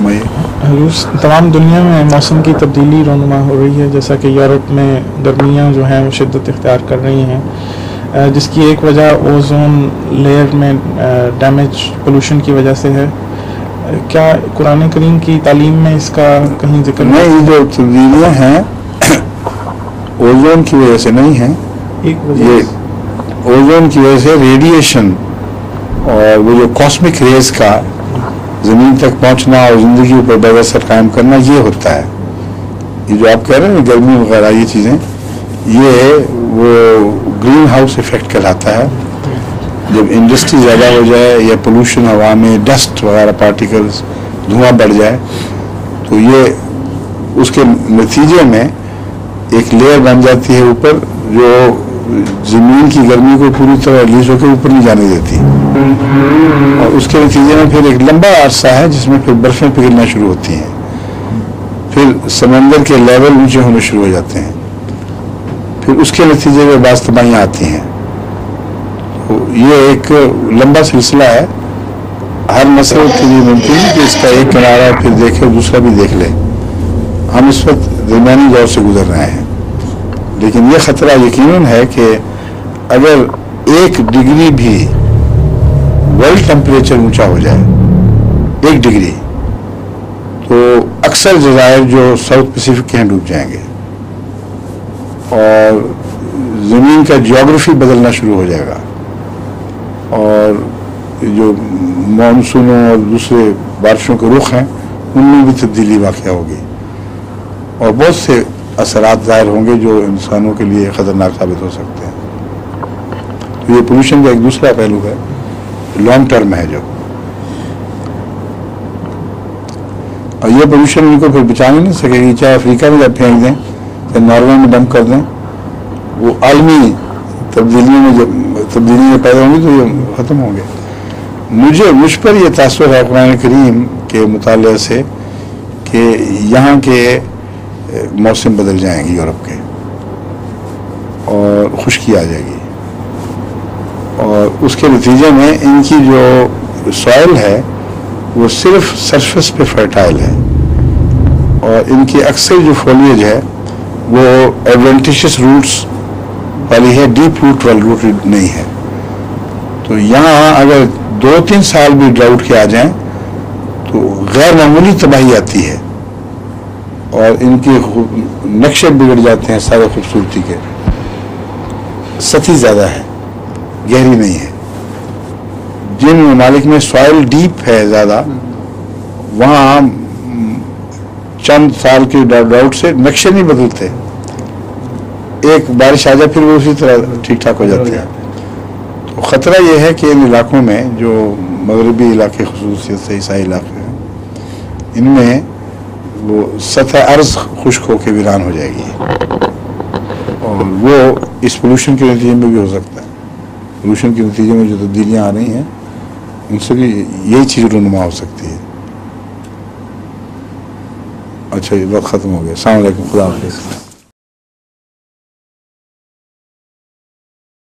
فرمائیے۔ تمام دنیا میں موسم کی تبدیلی رونما ہو رہی ہے، جیسا کہ یورپ میں گرمیاں جو ہیں وہ شدت اختیار کر رہی ہیں، جس کی ایک وجہ اوزون لیئر میں ڈیمیج پولوشن کی وجہ سے ہے۔ کیا قرآن کریم کی تعلیم میں اس کا کہیں ذکر نہیں؟ یہ جو تبدیلیاں ہیں اوزون کی وجہ سے نہیں ہیں، یہ اوزون کی وجہ سے ریڈیشن اور وہ جو کاسمک ریز کا زمین تک پہنچنا اور زندگی پر بد اثر قائم کرنا یہ ہوتا ہے۔ یہ جو آپ کہہ رہے ہیں گرمی وغیرہ یہ چیزیں، یہ وہ گرین ہاؤس ایفیکٹ کہلاتا ہے۔ جب انڈسٹری زیادہ ہو جائے یا پولوشن ہوا میں ڈسٹ وغیرہ پارٹیکلز دھواں بڑھ جائے تو یہ اس کے نتیجے میں ایک لیئر بن جاتی ہے اوپر، جو زمین کی گرمی کو پوری طرح ریلیز ہو کے اوپر نہیں جانے دیتی، اور اس کے نتیجے میں پھر ایک لمبا عرصہ ہے جس میں پھر برفیں پگھلنا شروع ہوتی ہیں، پھر سمندر کے لیول اونچے ہونے شروع ہو جاتے ہیں، پھر اس کے نتیجے میں بعض تباہیاں آتی ہیں۔ تو یہ ایک لمبا سلسلہ ہے، ہر مسئلے کے لیے ممکن ہے کہ اس کا ایک کنارہ پھر دیکھے اور دوسرا بھی دیکھ لے۔ ہم اس وقت درمیانی دور سے گزر رہے ہیں، لیکن یہ خطرہ یقیناً ہے کہ اگر 1 ڈگری بھی ورلڈ ٹیمپریچر اونچا ہو جائے 1 ڈگری، تو اکثر جزائر جو ساؤتھ پیسیفک کے ہیں ڈوب جائیں گے، اور زمین کا جیوگرافی بدلنا شروع ہو جائے گا، اور جو مانسونوں اور دوسرے بارشوں کے رخ ہیں ان میں بھی تبدیلی واقع ہوگی، اور بہت سے اثرات ظاہر ہوں گے جو انسانوں کے لیے خطرناک ثابت ہو سکتے ہیں۔ تو یہ پولوشن کا ایک دوسرا پہلو ہے، لانگ ٹرم ہے جو، اور یہ پولوشن ان کو پھر بچا نہیں سکے گی، چاہے افریقہ میں جب پھینک دیں چاہے ناروے میں ڈمپ کر دیں، وہ عالمی تبدیلیوں میں جب تبدیلیاں پیدا ہوں گی تو یہ ختم ہوں گے۔ مجھ پر یہ تاثر ہے قرآن کریم کے مطالعے سے کہ یہاں کے موسم بدل جائیں گے یورپ کے، اور خشکی آ جائے گی، اور اس کے نتیجے میں ان کی جو سوائل ہے وہ صرف سرفس پہ فرٹائل ہے، اور ان کی اکثر جو فولیج ہے وہ ایڈوینٹیشس روٹس والی ہے، ڈیپ روٹ والی روٹ نہیں ہے۔ تو یہاں اگر 2-3 سال بھی ڈراؤٹ کے آ جائیں تو غیر معمولی تباہی آتی ہے، اور ان کے نقشے بگڑ جاتے ہیں سارے خوبصورتی کے۔ سطحی زیادہ ہے، گہری نہیں ہے۔ جن ممالک میں سوائل ڈیپ ہے زیادہ، وہاں چند سال کے ڈراؤٹ سے نقشے نہیں بدلتے، ایک بارش آ جائے پھر وہ اسی طرح ٹھیک ٹھاک ہو جاتے ہیں۔ تو خطرہ یہ ہے کہ ان علاقوں میں جو مغربی علاقے خصوصیت سے عیسائی علاقے ہیں، ان میں وہ سطح ارض خشک ہو کے ویران ہو جائے گی، اور وہ اس پولوشن کے نتیجے میں بھی ہو سکتا ہے۔ پولوشن کے نتیجے میں جو تبدیلیاں آ رہی ہیں ان سے بھی یہی چیز رونما ہو سکتی ہے۔ اچھا، یہ وقت ختم ہو گیا۔ السلام علیکم، خدا حافظ۔